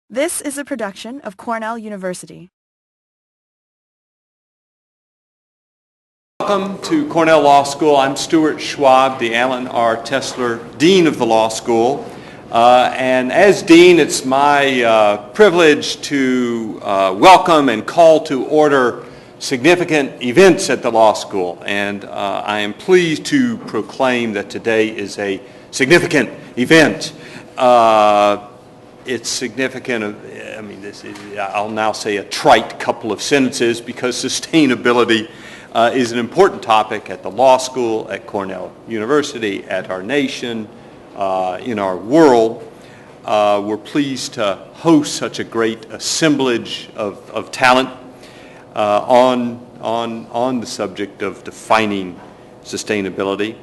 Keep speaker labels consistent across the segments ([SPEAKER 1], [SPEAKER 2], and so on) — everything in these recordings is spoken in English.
[SPEAKER 1] This is a production of Cornell University.
[SPEAKER 2] Welcome to Cornell Law School. I'm Stuart Schwab, the Alan R. Tesler Dean of the Law School. And as Dean, it's my privilege to welcome and call to order significant events at the Law School. And I am pleased to proclaim that today is a significant event. It's significant, I'll now say a trite couple of sentences because sustainability is an important topic at the law school, at Cornell University, at our nation, in our world. We're pleased to host such a great assemblage of talent on the subject of defining sustainability.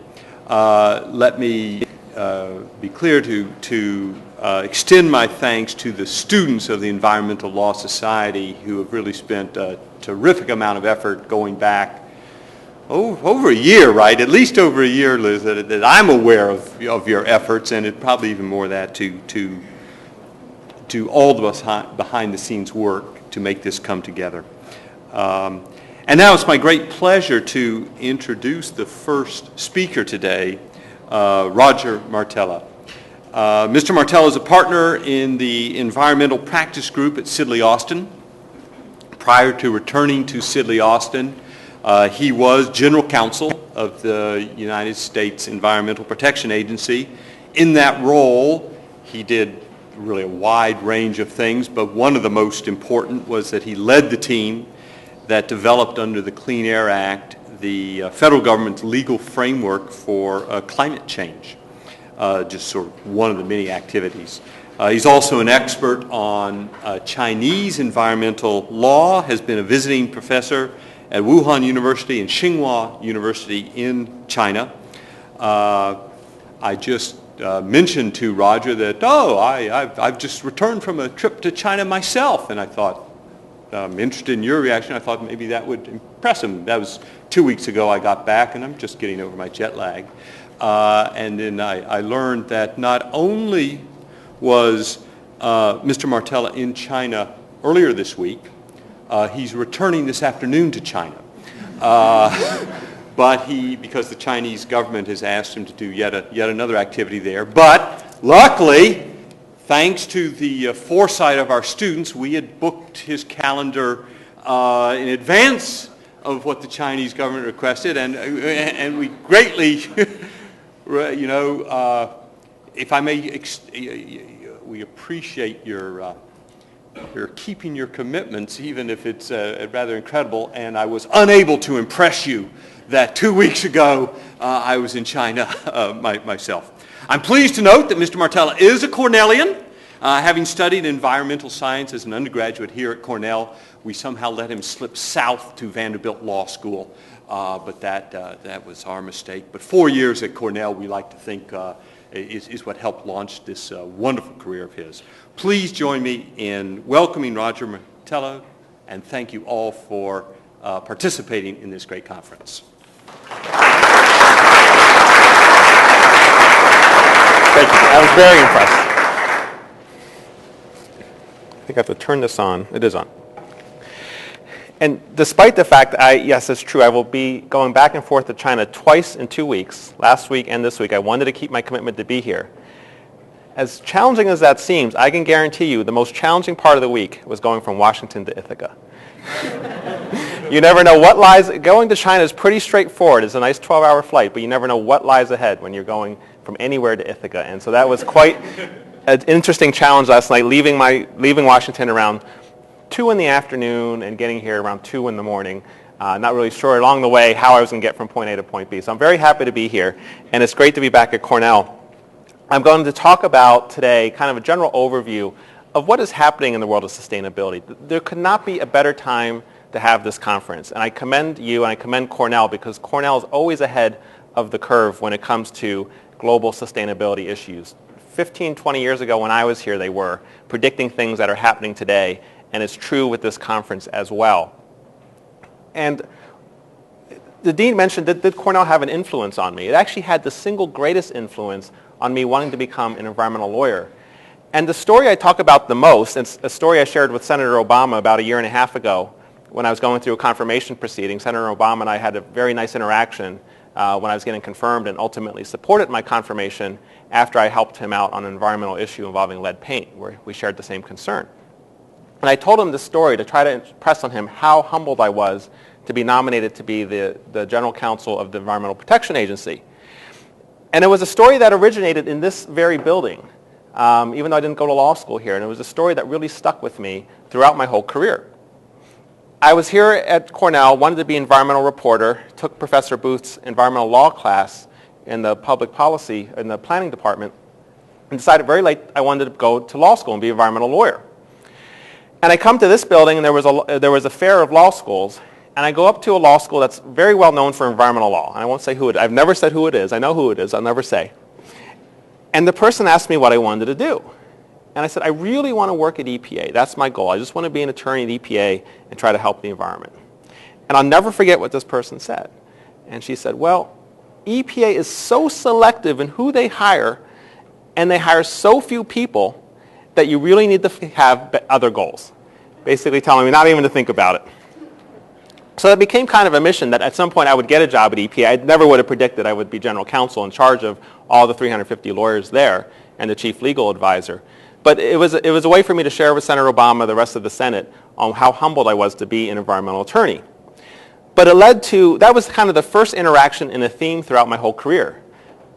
[SPEAKER 2] Let me be clear to extend my thanks to the students of the Environmental Law Society who have really spent a terrific amount of effort going back over a year, right? At least over a year, Liz, that I'm aware of your efforts, and it probably even more of that to all of us behind the scenes work to make this come together. And now it's my great pleasure to introduce the first speaker today, Roger Martella. Mr. Martella is a partner in the Environmental Practice Group at Sidley Austin. Prior to returning to Sidley Austin, he was General Counsel of the United States Environmental Protection Agency. In that role, he did really a wide range of things, but one of the most important was that he led the team that developed under the Clean Air Act the federal government's legal framework for climate change. Just sort of one of the many activities. He's also an expert on Chinese environmental law, has been a visiting professor at Wuhan University and Tsinghua University in China. I just mentioned to Roger that, I've just returned from a trip to China myself, and I thought, I'm interested in your reaction. I thought maybe that would impress him. That was 2 weeks ago I got back, and I'm just getting over my jet lag. And then I learned that not only was Mr. Martella in China earlier this week, he's returning this afternoon to China. But because the Chinese government has asked him to do yet another activity there. But luckily, thanks to the foresight of our students, we had booked his calendar in advance of what the Chinese government requested, and we greatly, if I may, we appreciate your keeping your commitments, even if it's rather incredible. And I was unable to impress you that 2 weeks ago I was in China myself. I'm pleased to note that Mr. Martella is a Cornellian. Having studied environmental science as an undergraduate here at Cornell, we somehow let him slip south to Vanderbilt Law School, but that was our mistake. But 4 years at Cornell, we like to think, is what helped launch this wonderful career of his. Please join me in welcoming Roger Martella, and thank you all for participating in this great conference.
[SPEAKER 3] Thank you. I was very impressed. I think I have to turn this on. It is on. And despite the fact that yes, it's true, I will be going back and forth to China twice in 2 weeks, last week and this week. I wanted to keep my commitment to be here. As challenging as that seems, I can guarantee you the most challenging part of the week was going from Washington to Ithaca. You never know what lies. Going to China is pretty straightforward. It's a nice 12-hour flight, but you never know what lies ahead when you're going from anywhere to Ithaca. And so that was quite an interesting challenge last night, leaving Washington around 2 in the afternoon and getting here around 2 in the morning. Not really sure along the way how I was going to get from point A to point B. So I'm very happy to be here, and it's great to be back at Cornell. I'm going to talk about today kind of a general overview of what is happening in the world of sustainability. There could not be a better time to have this conference, and I commend you and I commend Cornell because Cornell is always ahead of the curve when it comes to global sustainability issues. 15, 20 years ago when I was here, they were predicting things that are happening today, and it's true with this conference as well. And the dean mentioned, did Cornell have an influence on me? It actually had the single greatest influence on me wanting to become an environmental lawyer. And the story I talk about the most, it's a story I shared with Senator Obama about a year and a half ago when I was going through a confirmation proceeding. Senator Obama and I had a very nice interaction when I was getting confirmed, and ultimately supported my confirmation after I helped him out on an environmental issue involving lead paint, where we shared the same concern. And I told him this story to try to impress on him how humbled I was to be nominated to be the General Counsel of the Environmental Protection Agency. And it was a story that originated in this very building, even though I didn't go to law school here. And it was a story that really stuck with me throughout my whole career. I was here at Cornell, wanted to be an environmental reporter, took Professor Booth's environmental law class in the public policy, in the planning department, and decided very late I wanted to go to law school and be an environmental lawyer. And I come to this building, and there was a fair of law schools, and I go up to a law school that's very well known for environmental law. And I won't say who it is. I've never said who it is. I know who it is. I'll never say. And the person asked me what I wanted to do. And I said, I really want to work at EPA. That's my goal. I just want to be an attorney at EPA and try to help the environment. And I'll never forget what this person said. And she said, well, EPA is so selective in who they hire, and they hire so few people that you really need to have other goals. Basically telling me not even to think about it. So it became kind of a mission that at some point I would get a job at EPA. I never would have predicted I would be general counsel in charge of all the 350 lawyers there and the chief legal advisor. But it was a way for me to share with Senator Obama, the rest of the Senate, on how humbled I was to be an environmental attorney. But it led to, that was kind of the first interaction in a theme throughout my whole career,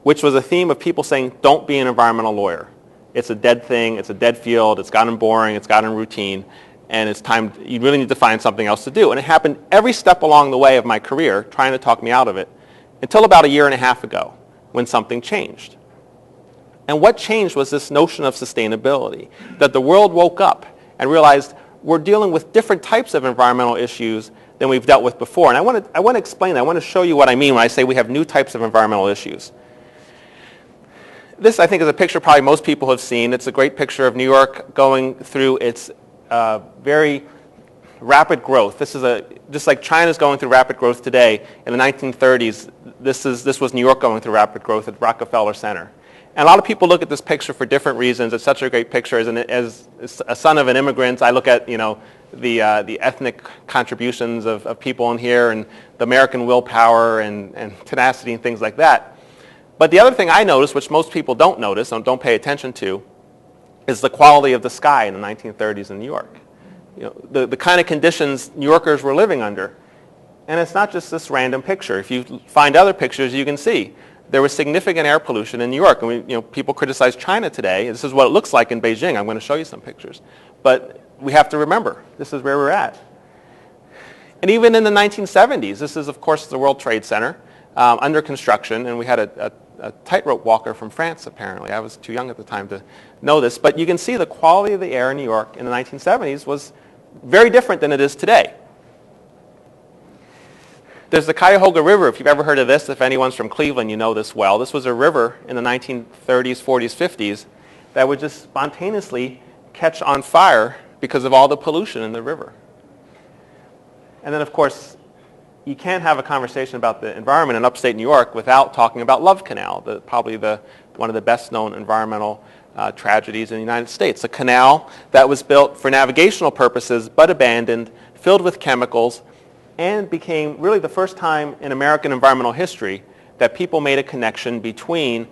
[SPEAKER 3] which was a theme of people saying, don't be an environmental lawyer. It's a dead thing, it's a dead field, it's gotten boring, it's gotten routine, and it's time, you really need to find something else to do. And it happened every step along the way of my career, trying to talk me out of it, until about a year and a half ago, when something changed. And what changed was this notion of sustainability, that the world woke up and realized we're dealing with different types of environmental issues than we've dealt with before. And I want to explain that. I want to show you what I mean when I say we have new types of environmental issues. This, I think, is a picture probably most people have seen. It's a great picture of New York going through its very rapid growth. This is just like China's going through rapid growth today. In the 1930s, this was New York going through rapid growth at Rockefeller Center. And a lot of people look at this picture for different reasons. It's such a great picture. As a son of an immigrant, I look at the ethnic contributions of people in here and the American willpower and tenacity and things like that. But the other thing I noticed, which most people don't notice and don't pay attention to, is the quality of the sky in the 1930s in New York. The kind of conditions New Yorkers were living under. And it's not just this random picture. If you find other pictures, you can see there was significant air pollution in New York. And people criticize China today. This is what it looks like in Beijing. I'm going to show you some pictures. But we have to remember, this is where we're at. And even in the 1970s, this is, of course, the World Trade Center under construction. And we had a tightrope walker from France, apparently. I was too young at the time to know this. But you can see the quality of the air in New York in the 1970s was very different than it is today. There's the Cuyahoga River. If you've ever heard of this, if anyone's from Cleveland, you know this well. This was a river in the 1930s, 40s, 50s that would just spontaneously catch on fire because of all the pollution in the river. And then, of course, you can't have a conversation about the environment in upstate New York without talking about Love Canal, probably one of the best-known environmental tragedies in the United States. A canal that was built for navigational purposes but abandoned, filled with chemicals, and became really the first time in American environmental history that people made a connection between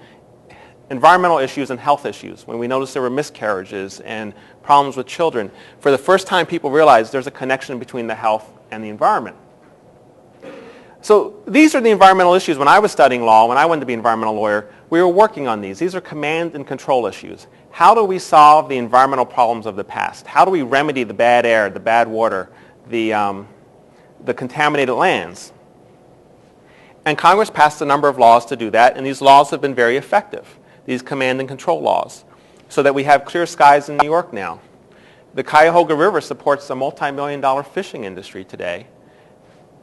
[SPEAKER 3] environmental issues and health issues. When we noticed there were miscarriages and problems with children, for the first time people realized there's a connection between the health and the environment. So these are the environmental issues. When I was studying law, when I wanted to be an environmental lawyer, we were working on these. These are command and control issues. How do we solve the environmental problems of the past? How do we remedy the bad air, the bad water, the contaminated lands? And Congress passed a number of laws to do that, and these laws have been very effective, these command and control laws, so that we have clear skies in New York now. The Cuyahoga River supports a multi-million-dollar fishing industry today.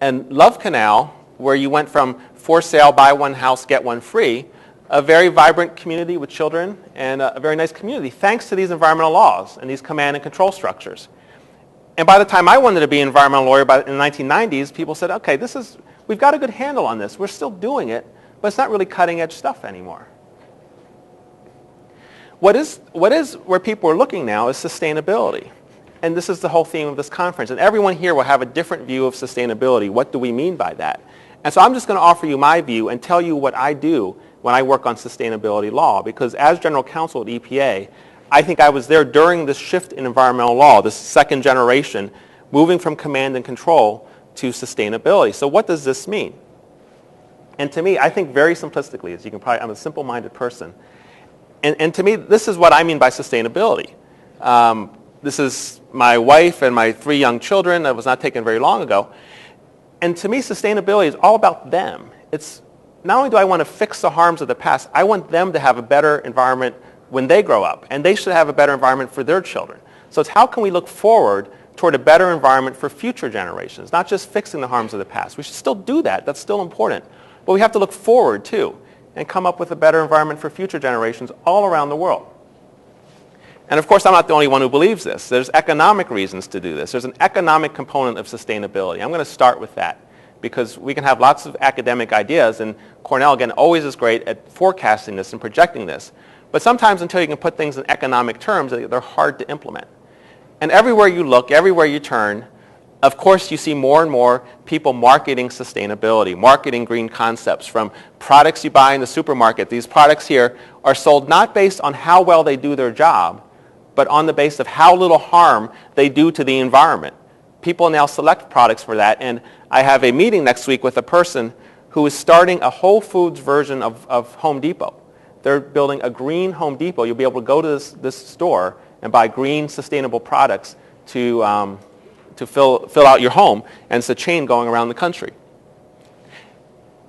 [SPEAKER 3] And Love Canal, where you went from for sale, buy one house, get one free, a very vibrant community with children and a very nice community, thanks to these environmental laws and these command and control structures. And by the time I wanted to be an environmental lawyer in the 1990s, people said, okay, we've got a good handle on this. We're still doing it, but it's not really cutting edge stuff anymore. Where people are looking now is sustainability. And this is the whole theme of this conference. And everyone here will have a different view of sustainability. What do we mean by that? And so I'm just going to offer you my view and tell you what I do when I work on sustainability law. Because as general counsel at EPA, I think I was there during this shift in environmental law, this second generation, moving from command and control to sustainability. So what does this mean? And to me, I think very simplistically, as you can probably, I'm a simple-minded person. And to me, this is what I mean by sustainability. This is my wife and my 3 young children. That was not taken very long ago. And to me, sustainability is all about them. It's not only do I want to fix the harms of the past, I want them to have a better environment when they grow up. And they should have a better environment for their children. So it's how can we look forward toward a better environment for future generations, not just fixing the harms of the past. We should still do that. That's still important. But we have to look forward, too, and come up with a better environment for future generations all around the world. And of course, I'm not the only one who believes this. There's economic reasons to do this. There's an economic component of sustainability. I'm going to start with that because we can have lots of academic ideas, and Cornell, again, always is great at forecasting this and projecting this. But sometimes until you can put things in economic terms, they're hard to implement. And everywhere you look, everywhere you turn, of course, you see more and more people marketing sustainability, marketing green concepts from products you buy in the supermarket. These products here are sold not based on how well they do their job, but on the basis of how little harm they do to the environment. People now select products for that, and I have a meeting next week with a person who is starting a Whole Foods version of Home Depot. They're building a green Home Depot. You'll be able to go to this store and buy green, sustainable products to fill out your home, and it's a chain going around the country.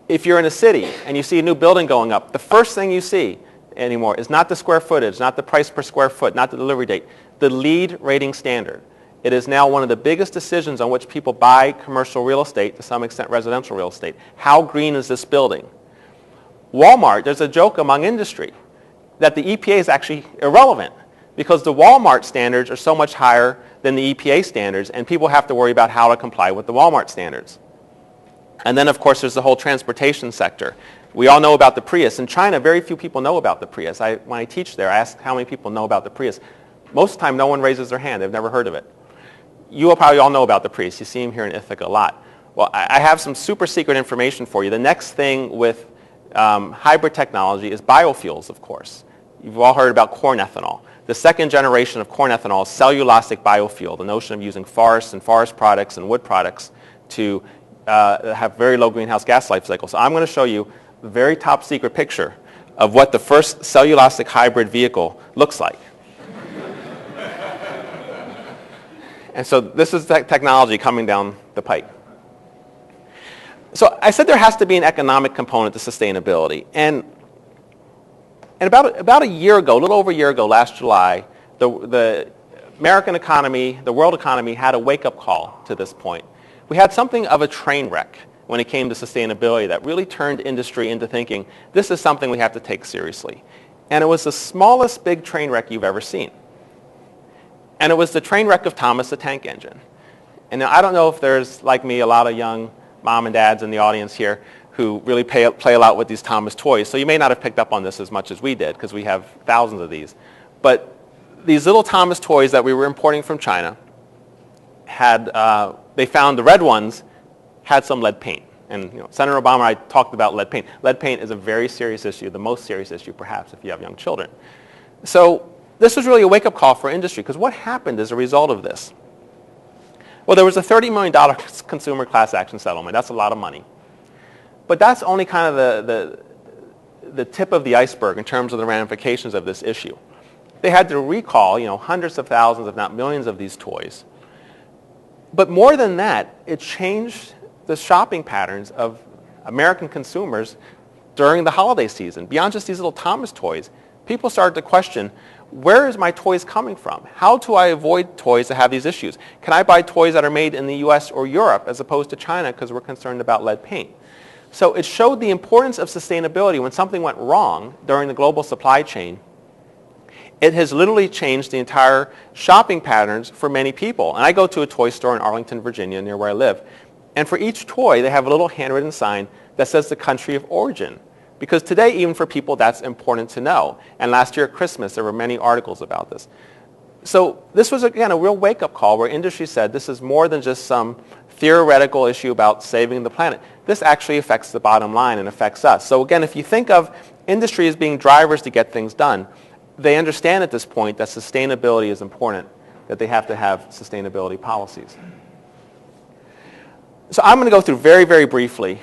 [SPEAKER 3] If you're in a city and you see a new building going up, the first thing you see anymore is not the square footage, not the price per square foot, not the delivery date, the LEED rating standard. It is now one of the biggest decisions on which people buy commercial real estate, to some extent residential real estate. How green is this building? Walmart, there's a joke among industry that the EPA is actually irrelevant because the Walmart standards are so much higher than the EPA standards, and people have to worry about how to comply with the Walmart standards. And then, of course, there's the whole transportation sector. We all know about the Prius. In China, very few people know about the Prius. When I teach there, I ask how many people know about the Prius. Most of the time, no one raises their hand. They've never heard of it. You will probably all know about the Prius. You see him here in Ithaca a lot. Well, I have some super secret information for you. The next thing with hybrid technology is biofuels, of course. You've all heard about corn ethanol. The second generation of corn ethanol is cellulosic biofuel, the notion of using forests and forest products and wood products to have very low greenhouse gas life cycle. So I'm going to show you the very top secret picture of what the first cellulosic hybrid vehicle looks like. And so this is technology coming down the pike. So I said there has to be an economic component to sustainability. And about a year ago, a little over a year ago, last July, the American economy, the world economy had a wake-up call to this point. We had something of a train wreck when it came to sustainability that really turned industry into thinking, this is something we have to take seriously. And it was the smallest big train wreck you've ever seen. And it was the train wreck of Thomas the Tank Engine. And now, I don't know if there's, like me, a lot of young mom and dads in the audience here who really play a lot with these Thomas toys. So you may not have picked up on this as much as we did, because we have thousands of these. But these little Thomas toys that we were importing from China had, they found the red ones had some lead paint. And Senator Obama and I talked about lead paint. Lead paint is a very serious issue, the most serious issue perhaps if you have young children. So this was really a wake-up call for industry, because what happened as a result of this? Well, there was a $30 million consumer class action settlement. That's a lot of money. But that's only kind of the tip of the iceberg in terms of the ramifications of this issue. They had to recall, hundreds of thousands, if not millions of these toys. But more than that, it changed the shopping patterns of American consumers during the holiday season. Beyond just these little Thomas toys, people started to question, where is my toys coming from? How do I avoid toys that have these issues? Can I buy toys that are made in the US or Europe as opposed to China because we're concerned about lead paint? So it showed the importance of sustainability when something went wrong during the global supply chain. It has literally changed the entire shopping patterns for many people. And I go to a toy store in Arlington, Virginia, near where I live. And for each toy, they have a little handwritten sign that says the country of origin Because today, even for people, that's important to know. And last year at Christmas, there were many articles about this. So this was, again, a real wake-up call where industry said this is more than just some theoretical issue about saving the planet. This actually affects the bottom line and affects us. So again, if you think of industry as being drivers to get things done, they understand at this point that sustainability is important, that they have to have sustainability policies. So I'm going to go through very, very briefly,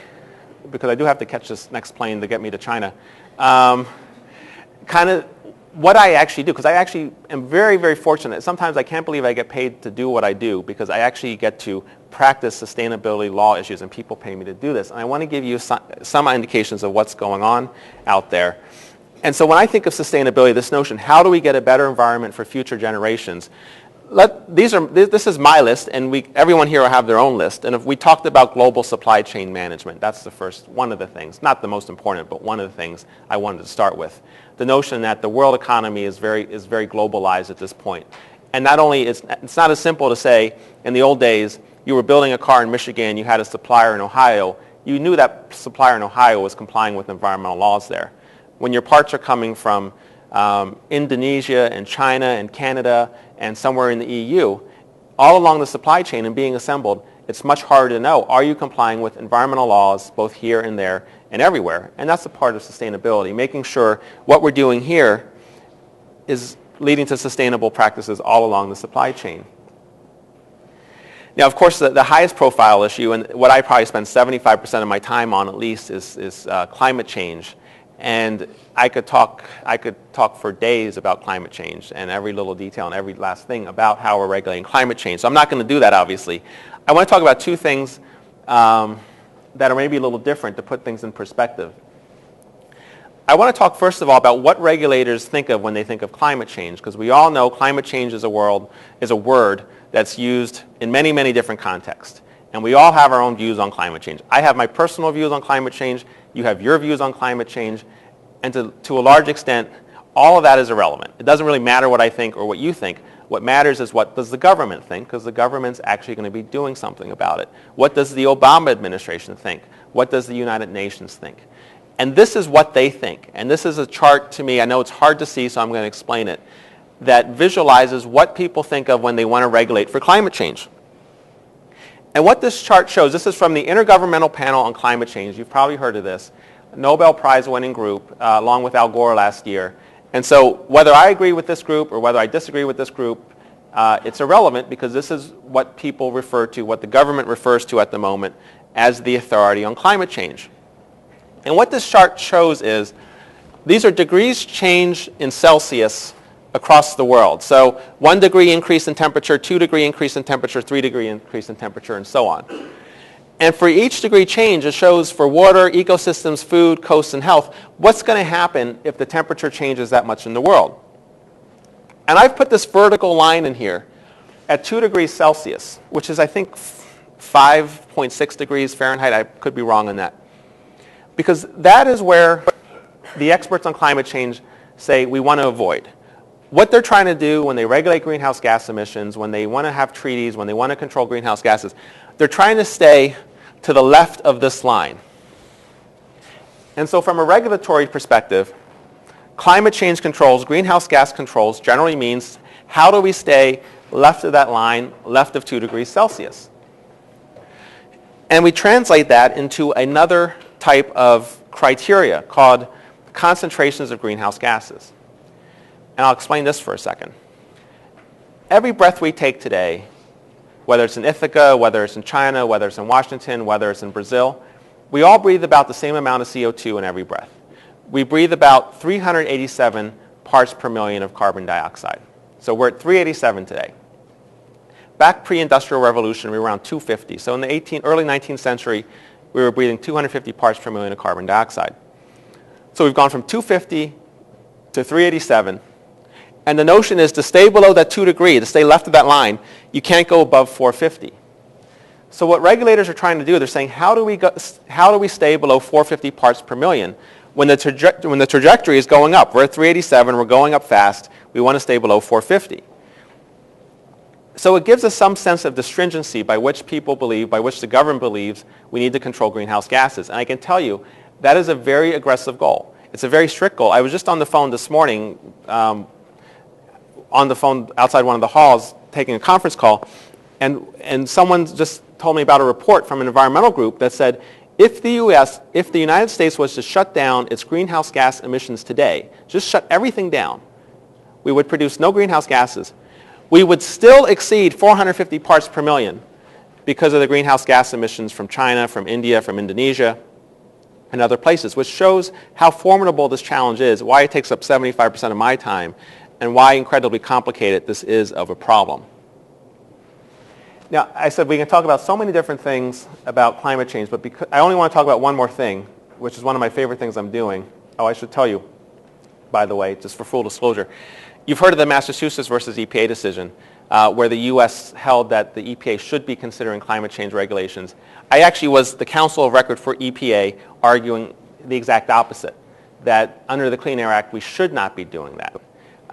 [SPEAKER 3] because I do have to catch this next plane to get me to China, kind of what I actually do, because I actually am very, very fortunate. Sometimes I can't believe I get paid to do what I do, because I actually get to practice sustainability law issues, and people pay me to do this. And I want to give you some indications of what's going on out there. And so when I think of sustainability, this notion, how do we get a better environment for future generations? This is my list, and everyone here will have their own list. And if we talked about global supply chain management, that's the first, one of the things, not the most important, but one of the things I wanted to start with. The notion that the world economy is very globalized at this point. And not only, it's not as simple to say, in the old days, you were building a car in Michigan, you had a supplier in Ohio, you knew that supplier in Ohio was complying with environmental laws there. When your parts are coming from Indonesia and China and Canada and somewhere in the EU, all along the supply chain and being assembled, it's much harder to know, are you complying with environmental laws both here and there and everywhere? And that's a part of sustainability, making sure what we're doing here is leading to sustainable practices all along the supply chain. Now, of course, the highest profile issue, and what I probably spend 75% of my time on at least, is climate change. And I could talk for days about climate change and every little detail and every last thing about how we're regulating climate change. So I'm not going to do that, obviously. I want to talk about two things that are maybe a little different to put things in perspective. I want to talk first of all about what regulators think of when they think of climate change, because we all know climate change is a word that's used in many, many different contexts. And we all have our own views on climate change. I have my personal views on climate change. You have your views on climate change. And to a large extent, all of that is irrelevant. It doesn't really matter what I think or what you think. What matters is what does the government think, because the government's actually going to be doing something about it. What does the Obama administration think? What does the United Nations think? And this is what they think. And this is a chart to me, I know it's hard to see, so I'm going to explain it, that visualizes what people think of when they want to regulate for climate change. And what this chart shows, this is from the Intergovernmental Panel on Climate Change. You've probably heard of this. A Nobel Prize winning group, along with Al Gore last year. And so whether I agree with this group or whether I disagree with this group, it's irrelevant, because this is what people refer to, what the government refers to at the moment as the authority on climate change. And what this chart shows is these are degrees change in Celsius across the world. So 1 degree increase in temperature, 2 degree increase in temperature, 3 degree increase in temperature, and so on. And for each degree change, it shows for water, ecosystems, food, coasts, and health, what's going to happen if the temperature changes that much in the world. And I've put this vertical line in here at 2 degrees Celsius, which is, I think, 5.6 degrees Fahrenheit. I could be wrong on that. Because that is where the experts on climate change say we want to avoid. What they're trying to do when they regulate greenhouse gas emissions, when they want to have treaties, when they want to control greenhouse gases, they're trying to stay to the left of this line. And so from a regulatory perspective, climate change controls, greenhouse gas controls generally means how do we stay left of that line, left of 2 degrees Celsius? And we translate that into another type of criteria called concentrations of greenhouse gases. And I'll explain this for a second. Every breath we take today, whether it's in Ithaca, whether it's in China, whether it's in Washington, whether it's in Brazil, we all breathe about the same amount of CO2 in every breath. We breathe about 387 parts per million of carbon dioxide. So we're at 387 today. Back pre-industrial revolution, we were around 250. So in the early 19th century, we were breathing 250 parts per million of carbon dioxide. So we've gone from 250 to 387. And the notion is to stay below that 2 degree, to stay left of that line, you can't go above 450. So what regulators are trying to do, they're saying, how do we stay below 450 parts per million when the trajectory is going up? We're at 387, we're going up fast, we want to stay below 450. So it gives us some sense of the stringency by which people believe, by which the government believes, we need to control greenhouse gases. And I can tell you, That is a very aggressive goal. It's a very strict goal. I was just on the phone this morning, on the phone outside one of the halls, taking a conference call, and someone just told me about a report from an environmental group that said, if the United States was to shut down its greenhouse gas emissions today, just shut everything down, we would produce no greenhouse gases. We would still exceed 450 parts per million because of the greenhouse gas emissions from China, from India, from Indonesia, and other places, which shows how formidable this challenge is, why it takes up 75% of my time, and why incredibly complicated this is of a problem. Now, I said we can talk about so many different things about climate change, but because I only want to talk about one more thing, which is one of my favorite things I'm doing. Oh, I should tell you, by the way, just for full disclosure. You've heard of the Massachusetts versus EPA decision, where the U.S. held that the EPA should be considering climate change regulations. I actually was the counsel of record for EPA arguing the exact opposite, that under the Clean Air Act we should not be doing that.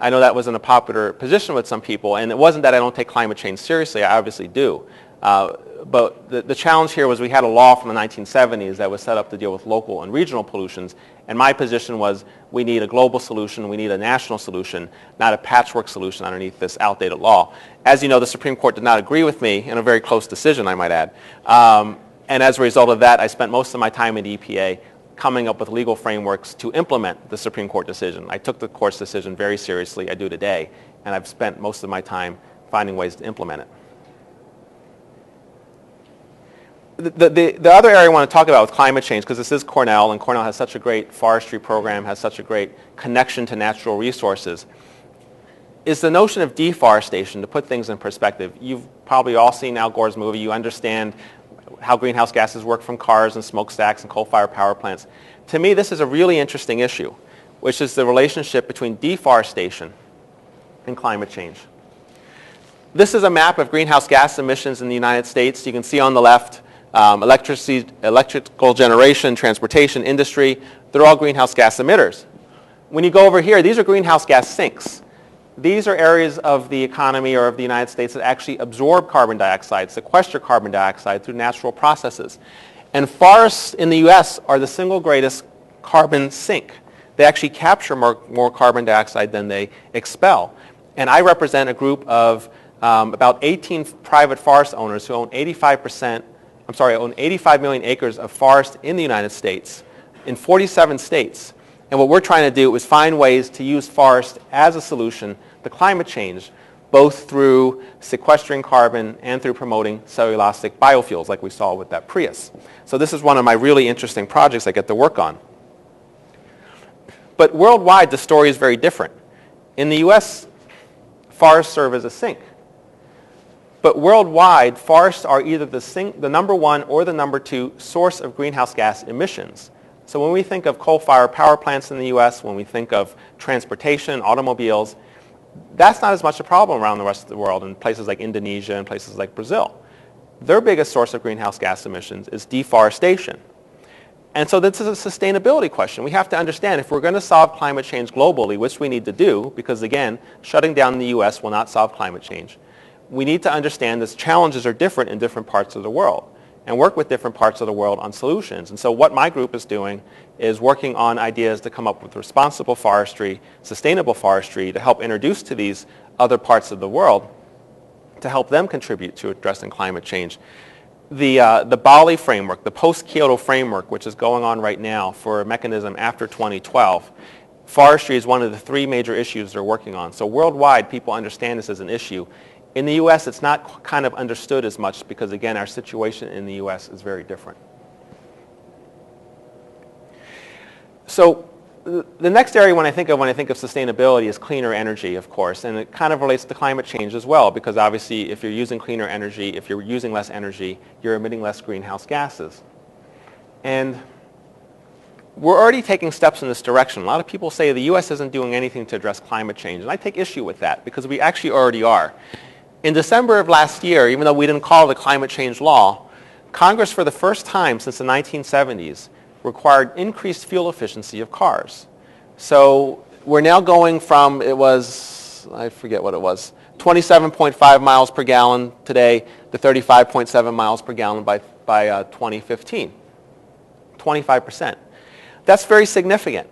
[SPEAKER 3] I know that wasn't a popular position with some people, and it wasn't that I don't take climate change seriously. I obviously do. But the challenge here was we had a law from the 1970s that was set up to deal with local and regional pollutions, and my position was we need a global solution, we need a national solution, not a patchwork solution underneath this outdated law. As you know, the Supreme Court did not agree with me in a very close decision, I might add. And as a result of that, I spent most of my time at EPA coming up with legal frameworks to implement the Supreme Court decision. I took the court's decision very seriously. I do today, and I've spent most of my time finding ways to implement it. The other area I want to talk about with climate change, because this is Cornell, and Cornell has such a great forestry program, has such a great connection to natural resources, is the notion of deforestation. To put things in perspective, you've probably all seen Al Gore's movie. You understand how greenhouse gases work from cars and smokestacks and coal-fired power plants. To me, this is a really interesting issue, which is the relationship between deforestation and climate change. This is a map of greenhouse gas emissions in the United States. You can see on the left electrical generation, transportation, industry. They're all greenhouse gas emitters. When you go over here, these are greenhouse gas sinks. These are areas of the economy or of the United States that actually absorb carbon dioxide, sequester carbon dioxide through natural processes. And forests in the U.S. are the single greatest carbon sink. They actually capture more carbon dioxide than they expel. And I represent a group of about 18 private forest owners who own 85 million acres of forest in the United States, in 47 states. And what we're trying to do is find ways to use forest as a solution to climate change, both through sequestering carbon and through promoting cellulosic biofuels like we saw with that Prius. So this is one of my really interesting projects I get to work on. But worldwide, the story is very different. In the U.S., forests serve as a sink. But worldwide, forests are either the number one or the number two source of greenhouse gas emissions. So when we think of coal-fired power plants in the U.S., when we think of transportation, automobiles, that's not as much a problem around the rest of the world in places like Indonesia and places like Brazil. Their biggest source of greenhouse gas emissions is deforestation. And so this is a sustainability question. We have to understand if we're going to solve climate change globally, which we need to do, because again, shutting down the U.S. will not solve climate change, we need to understand that challenges are different in different parts of the world and work with different parts of the world on solutions. And so what my group is doing is working on ideas to come up with responsible forestry, sustainable forestry, to help introduce to these other parts of the world to help them contribute to addressing climate change. The Bali framework, the post-Kyoto framework, which is going on right now for a mechanism after 2012, forestry is one of the three major issues they're working on. So worldwide, people understand this as an issue. In the U.S., it's not kind of understood as much because, again, our situation in the U.S. is very different. So the next area when I think of sustainability is cleaner energy, of course, and it kind of relates to climate change as well, because obviously if you're using cleaner energy, if you're using less energy, you're emitting less greenhouse gases. And we're already taking steps in this direction. A lot of people say the U.S. isn't doing anything to address climate change, and I take issue with that because we actually already are. In December of last year, even though we didn't call it a climate change law, Congress for the first time since the 1970s required increased fuel efficiency of cars. So we're now going from, I forget what it was, 27.5 miles per gallon today to 35.7 miles per gallon by 2015, 25%. That's very significant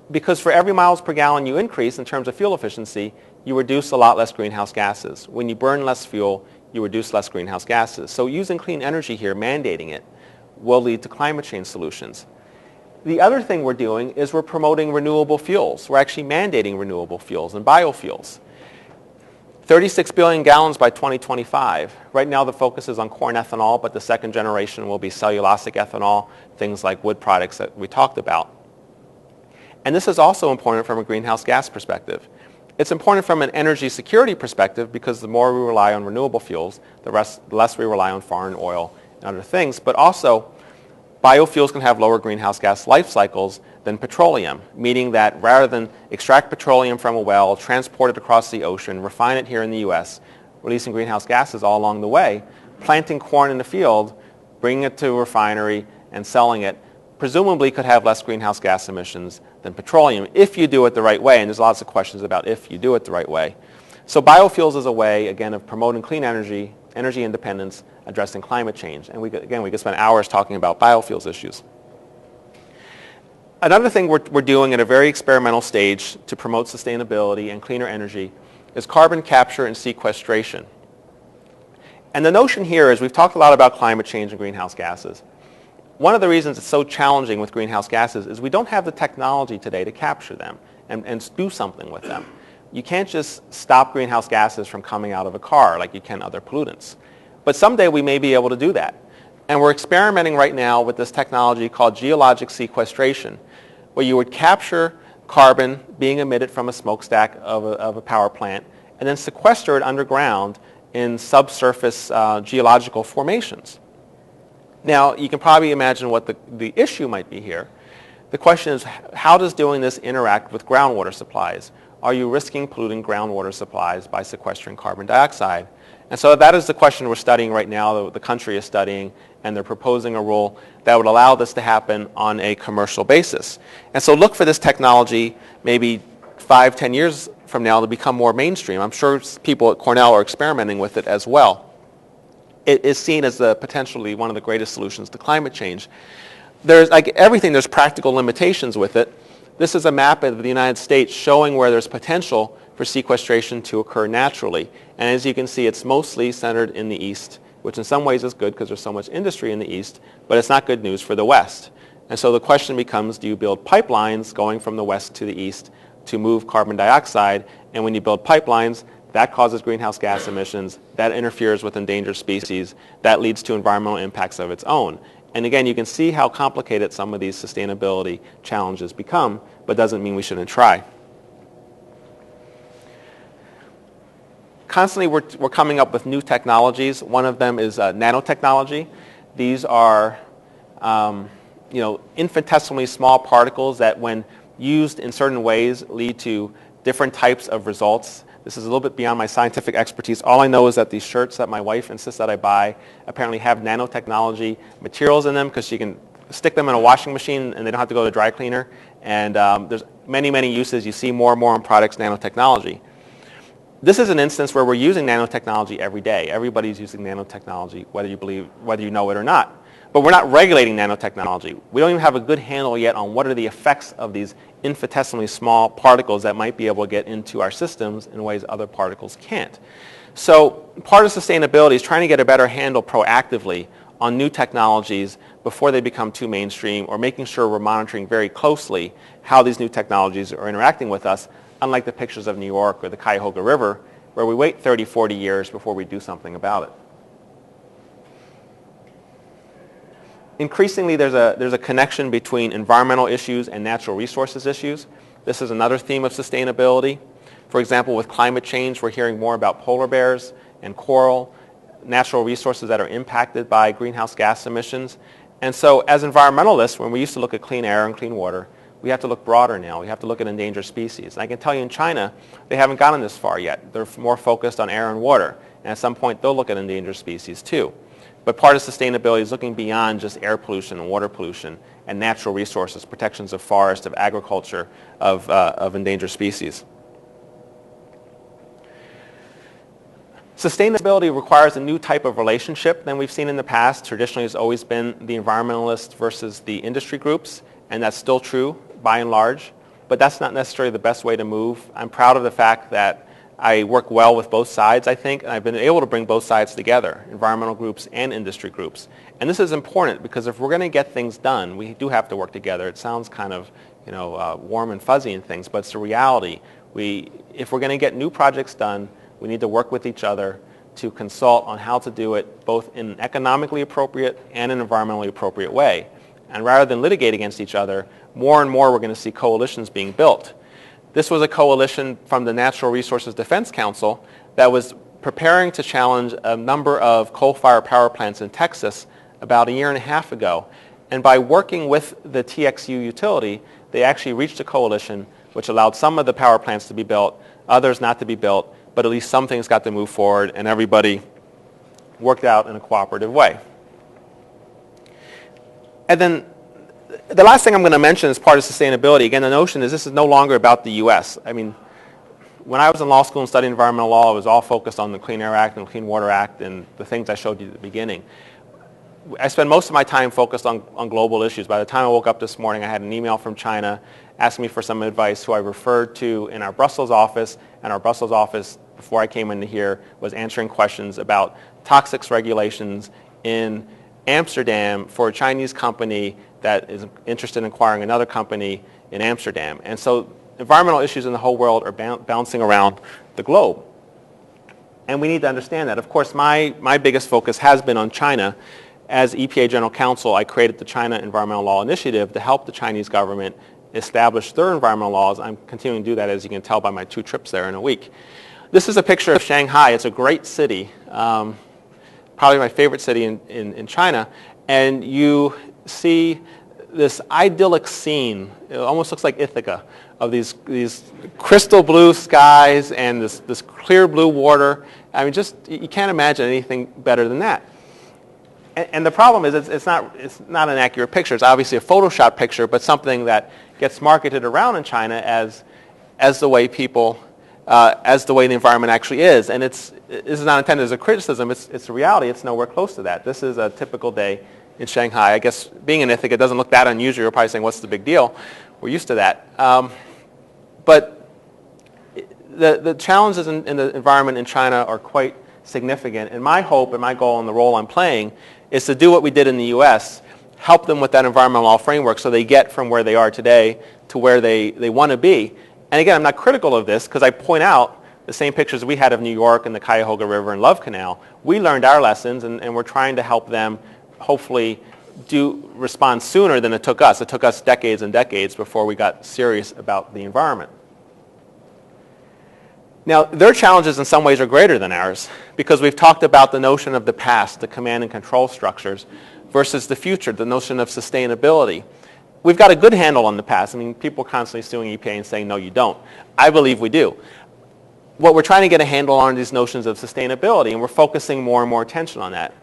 [SPEAKER 3] because for every miles per gallon you increase in terms of fuel efficiency, you reduce a lot less greenhouse gases. When you burn less fuel, you reduce less greenhouse gases. So using clean energy here, mandating it, will lead to climate change solutions. The other thing we're doing is we're promoting renewable fuels. We're actually mandating renewable fuels and biofuels. 36 billion gallons by 2025. Right now the focus is on corn ethanol, but the second generation will be cellulosic ethanol, things like wood products that we talked about. And this is also important from a greenhouse gas perspective. It's important from an energy security perspective because the more we rely on renewable fuels, the less we rely on foreign oil and other things. But also, biofuels can have lower greenhouse gas life cycles than petroleum, meaning that rather than extract petroleum from a well, transport it across the ocean, refine it here in the U.S., releasing greenhouse gases all along the way, planting corn in the field, bringing it to a refinery, and selling it, presumably could have less greenhouse gas emissions than petroleum if you do it the right way, and there's lots of questions about if you do it the right way. So biofuels is a way, again, of promoting clean energy, energy independence, addressing climate change. And we could spend hours talking about biofuels issues. Another thing we're doing at a very experimental stage to promote sustainability and cleaner energy is carbon capture and sequestration. And the notion here is we've talked a lot about climate change and greenhouse gases. One of the reasons it's so challenging with greenhouse gases is we don't have the technology today to capture them and do something with them. You can't just stop greenhouse gases from coming out of a car like you can other pollutants. But someday we may be able to do that. And we're experimenting right now with this technology called geologic sequestration, where you would capture carbon being emitted from a smokestack of a power plant and then sequester it underground in subsurface geological formations. Now, you can probably imagine what the issue might be here. The question is, how does doing this interact with groundwater supplies? Are you risking polluting groundwater supplies by sequestering carbon dioxide? And so that is the question we're studying right now, the country is studying, and they're proposing a rule that would allow this to happen on a commercial basis. And so look for this technology maybe 5-10 years from now to become more mainstream. I'm sure people at Cornell are experimenting with it as well. It is seen as potentially one of the greatest solutions to climate change. There's, like everything, there's practical limitations with it. This is a map of the United States showing where there's potential for sequestration to occur naturally. And as you can see, it's mostly centered in the east, which in some ways is good because there's so much industry in the east, but it's not good news for the west. And so the question becomes, do you build pipelines going from the west to the east to move carbon dioxide? And when you build pipelines, that causes greenhouse gas emissions, that interferes with endangered species, that leads to environmental impacts of its own. And again, you can see how complicated some of these sustainability challenges become, but doesn't mean we shouldn't try. Constantly, we're coming up with new technologies. One of them is nanotechnology. These are infinitesimally small particles that, when used in certain ways, lead to different types of results. This is a little bit beyond my scientific expertise. All I know is that these shirts that my wife insists that I buy apparently have nanotechnology materials in them because she can stick them in a washing machine and they don't have to go to a dry cleaner. And there's many, many uses. You see more and more on products nanotechnology. This is an instance where we're using nanotechnology every day. Everybody's using nanotechnology, whether you know it or not. But we're not regulating nanotechnology. We don't even have a good handle yet on what are the effects of these infinitesimally small particles that might be able to get into our systems in ways other particles can't. So part of sustainability is trying to get a better handle proactively on new technologies before they become too mainstream, or making sure we're monitoring very closely how these new technologies are interacting with us, unlike the pictures of New York or the Cuyahoga River, where we wait 30, 40 years before we do something about it. Increasingly, there's a connection between environmental issues and natural resources issues. This is another theme of sustainability. For example, with climate change, we're hearing more about polar bears and coral, natural resources that are impacted by greenhouse gas emissions. And so as environmentalists, when we used to look at clean air and clean water, we have to look broader now. We have to look at endangered species. And I can tell you in China, they haven't gotten this far yet. They're more focused on air and water. And at some point, they'll look at endangered species too. But part of sustainability is looking beyond just air pollution and water pollution and natural resources, protections of forest, of agriculture, of endangered species. Sustainability requires a new type of relationship than we've seen in the past. Traditionally, it's always been the environmentalists versus the industry groups. and that's still true by and large, but that's not necessarily the best way to move. I'm proud of the fact that I work well with both sides, I think, and I've been able to bring both sides together, environmental groups and industry groups. And this is important because if we're going to get things done, we do have to work together. It sounds kind of, warm and fuzzy and things, but it's the reality. If we're going to get new projects done, we need to work with each other to consult on how to do it both in an economically appropriate and an environmentally appropriate way. And rather than litigate against each other, more and more we're going to see coalitions being built. This was a coalition from the Natural Resources Defense Council that was preparing to challenge a number of coal-fired power plants in Texas about a year and a half ago. And by working with the TXU utility, they actually reached a coalition which allowed some of the power plants to be built, others not to be built, but at least some things got to move forward and everybody worked out in a cooperative way. And then the last thing I'm going to mention as part of sustainability, again, the notion is this is no longer about the U.S. I mean, when I was in law school and studied environmental law, it was all focused on the Clean Air Act and the Clean Water Act and the things I showed you at the beginning. I spend most of my time focused on global issues. By the time I woke up this morning, I had an email from China asking me for some advice, who I referred to in our Brussels office, and our Brussels office, before I came into here, was answering questions about toxics regulations in Amsterdam for a Chinese company that is interested in acquiring another company in Amsterdam. And so environmental issues in the whole world are bouncing around the globe. And we need to understand that. Of course, my biggest focus has been on China. As EPA General Counsel, I created the China Environmental Law Initiative to help the Chinese government establish their environmental laws. I'm continuing to do that, as you can tell by my 2 trips there in a week. This is a picture of Shanghai. It's a great city, probably my favorite city in China. And you see this idyllic scene. It almost looks like Ithaca, of these crystal blue skies and this clear blue water. I mean, just you can't imagine anything better than that. And the problem is it's not an accurate picture. It's obviously a Photoshop picture, but something that gets marketed around in China as the way the environment actually is. And this is not intended as a criticism. It's a reality. It's nowhere close to that. This is a typical day in Shanghai. I guess being in Ithaca doesn't look that unusual. You're probably saying, what's the big deal? We're used to that. But the challenges in the environment in China are quite significant. And my hope and my goal and the role I'm playing is to do what we did in the U.S., help them with that environmental law framework so they get from where they are today to where they want to be. And again, I'm not critical of this because I point out the same pictures we had of New York and the Cuyahoga River and Love Canal. We learned our lessons, and we're trying to help them hopefully respond sooner than it took us. It took us decades and decades before we got serious about the environment. Now, their challenges in some ways are greater than ours because we've talked about the notion of the past, the command and control structures, versus the future, the notion of sustainability. We've got a good handle on the past. I mean, people are constantly suing EPA and saying, no, you don't. I believe we do. What we're trying to get a handle on are these notions of sustainability, and we're focusing more and more attention on that.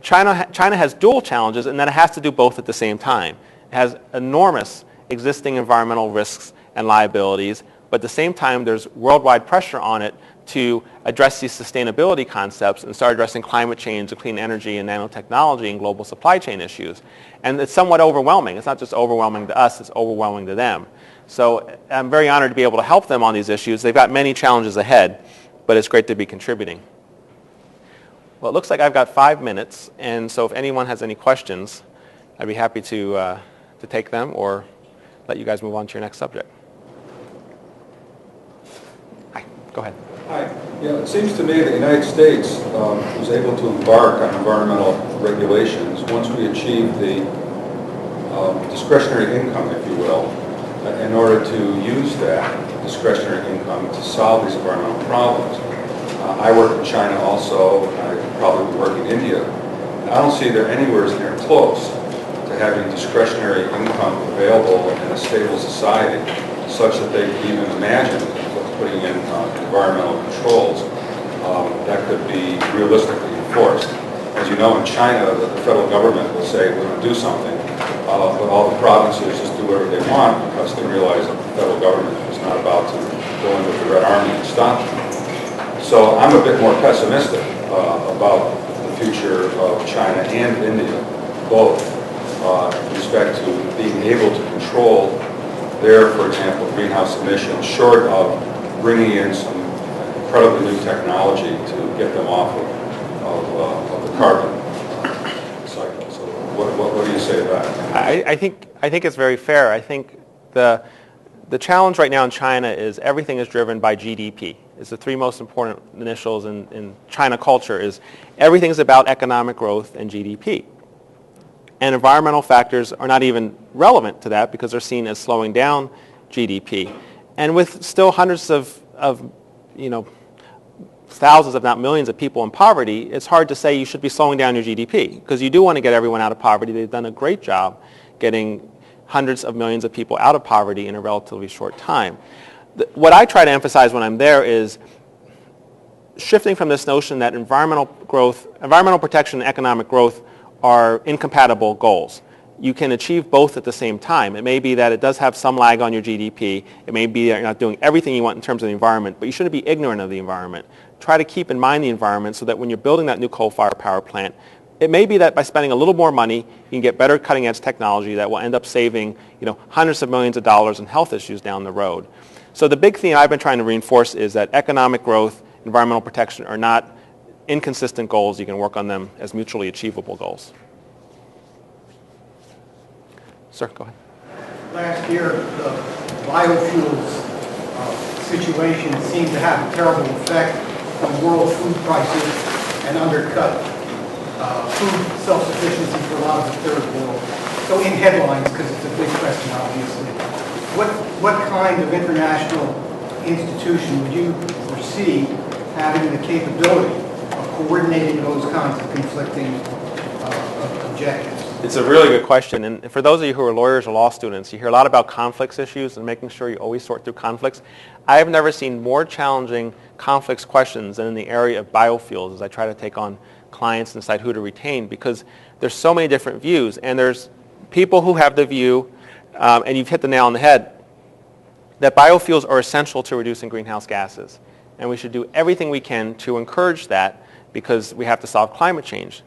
[SPEAKER 3] China has dual challenges in that it has to do both at the same time. It has enormous existing environmental risks and liabilities, but at the same time, there's worldwide pressure on it to address these sustainability concepts and start addressing climate change, clean energy, and nanotechnology and global supply chain issues. And it's somewhat overwhelming. It's not just overwhelming to us, it's overwhelming to them. So I'm very honored to be able to help them on these issues. They've got many challenges ahead, but it's great to be contributing. Well, it looks like I've got 5 minutes, and so if anyone has any questions, I'd be happy to take them or let you guys move on to your next subject. Hi, go ahead.
[SPEAKER 4] Hi. Yeah, it seems to me that the United States was able to embark on environmental regulations once we achieved the discretionary income, if you will, in order to use that discretionary income to solve these environmental problems. I work in China also, I probably work in India. And I don't see they're anywhere near close to having discretionary income available in a stable society such that they can even imagine putting in environmental controls that could be realistically enforced. As you know, in China, the federal government will say we're going to do something, but all the provinces just do whatever they want because they realize that the federal government is not about to go in with the Red Army and stop them. So I'm a bit more pessimistic about the future of China and India, both, with respect to being able to control their, for example, greenhouse emissions, short of bringing in some incredibly new technology to get them off of the carbon cycle. So what do you say about it?
[SPEAKER 3] I think it's very fair. I think the challenge right now in China is everything is driven by GDP. It's the three most important initials in China culture is everything's about economic growth and GDP. And environmental factors are not even relevant to that because they're seen as slowing down GDP. And with still hundreds of thousands, if not millions of people in poverty, it's hard to say you should be slowing down your GDP because you do want to get everyone out of poverty. They've done a great job getting hundreds of millions of people out of poverty in a relatively short time. What I try to emphasize when I'm there is shifting from this notion that environmental protection and economic growth are incompatible goals. You can achieve both at the same time. It may be that it does have some lag on your GDP. It may be that you're not doing everything you want in terms of the environment, but you shouldn't be ignorant of the environment. Try to keep in mind the environment so that when you're building that new coal-fired power plant, it may be that by spending a little more money, you can get better cutting-edge technology that will end up saving hundreds of millions of dollars in health issues down the road. So the big theme I've been trying to reinforce is that economic growth, environmental protection are not inconsistent goals. You can work on them as mutually achievable goals. Sir, go ahead.
[SPEAKER 5] Last year, the biofuels situation seemed to have a terrible effect on world food prices and undercut food self-sufficiency for a lot of the third world. So in headlines, because it's a big question, obviously, what kind of international institution would you foresee having the capability of coordinating those kinds of conflicting objectives?
[SPEAKER 3] It's a really good question, and for those of you who are lawyers or law students, you hear a lot about conflicts issues and making sure you always sort through conflicts. I have never seen more challenging conflicts questions than in the area of biofuels as I try to take on clients and decide who to retain, because there's so many different views, and there's people who have the view, and you've hit the nail on the head, that biofuels are essential to reducing greenhouse gases, and we should do everything we can to encourage that because we have to solve climate change.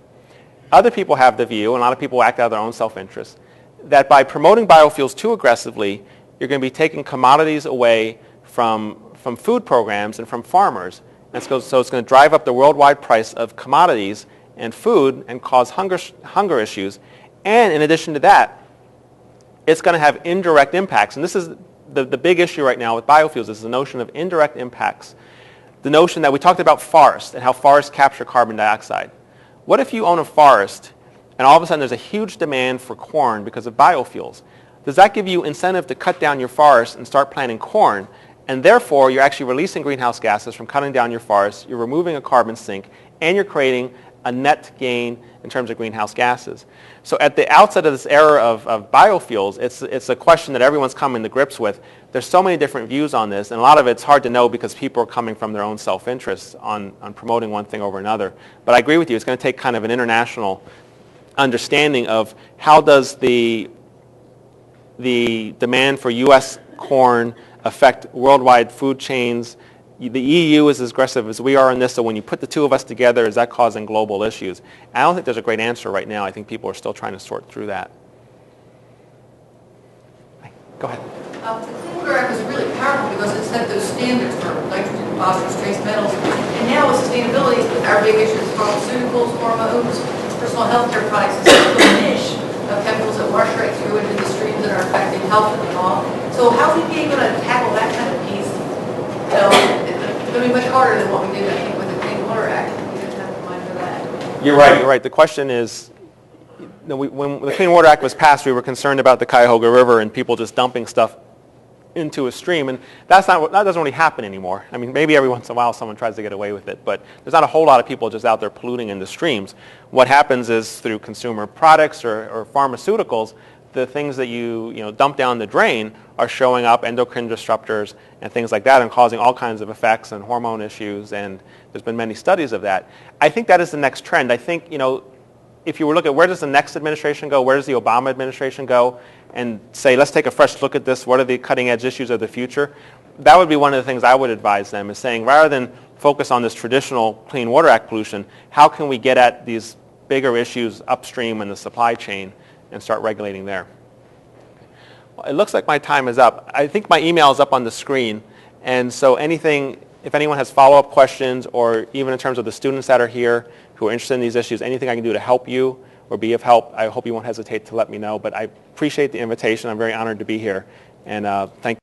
[SPEAKER 3] Other people have the view, and a lot of people act out of their own self-interest, that by promoting biofuels too aggressively, you're going to be taking commodities away from food programs and from farmers. And so it's going to drive up the worldwide price of commodities and food and cause hunger issues. And in addition to that, it's going to have indirect impacts. And this is the big issue right now with biofuels is the notion of indirect impacts. The notion that we talked about forests and how forests capture carbon dioxide. What if you own a forest and all of a sudden there's a huge demand for corn because of biofuels? Does that give you incentive to cut down your forest and start planting corn? And therefore, you're actually releasing greenhouse gases from cutting down your forest, you're removing a carbon sink, and you're creating a net gain in terms of greenhouse gases. So at the outset of this era of biofuels, it's a question that everyone's coming to grips with. There's so many different views on this, and a lot of it's hard to know because people are coming from their own self-interest on promoting one thing over another. But I agree with you, it's going to take kind of an international understanding of how does the demand for U.S. corn affect worldwide food chains. The EU is as aggressive as we are in this, so when you put the two of us together, is that causing global issues? I don't think there's a great answer right now. I think people are still trying to sort through that. Go ahead.
[SPEAKER 6] The Clean Water Act was really powerful because it set those standards for nitrogen, phosphorus, trace metals. And now with sustainability, our big issues, pharmaceuticals, hormones, personal health care products, it's a little niche of chemicals that wash right through into the streams that are affecting health and all. So how are we being able to tackle that kind of piece? It's going to be much harder than what we did, I think, with the Clean Water Act. We didn't have to mind for that.
[SPEAKER 3] You're right. The question is, when the Clean Water Act was passed, we were concerned about the Cuyahoga River and people just dumping stuff into a stream, and that doesn't really happen anymore. I mean, maybe every once in a while someone tries to get away with it, but there's not a whole lot of people just out there polluting in the streams. What happens is through consumer products or pharmaceuticals, the things that you dump down the drain are showing up, endocrine disruptors and things like that, and causing all kinds of effects and hormone issues, and there's been many studies of that. I think that is the next trend. I think, if you were to look at where does the next administration go, where does the Obama administration go, and say, let's take a fresh look at this, what are the cutting edge issues of the future, that would be one of the things I would advise them, is saying rather than focus on this traditional Clean Water Act pollution, how can we get at these bigger issues upstream in the supply chain and start regulating there. Well, it looks like my time is up. I think my email is up on the screen, and so if anyone has follow-up questions, or even in terms of the students that are here who are interested in these issues, anything I can do to help you or be of help, I hope you won't hesitate to let me know. But I appreciate the invitation. I'm very honored to be here, and thank you.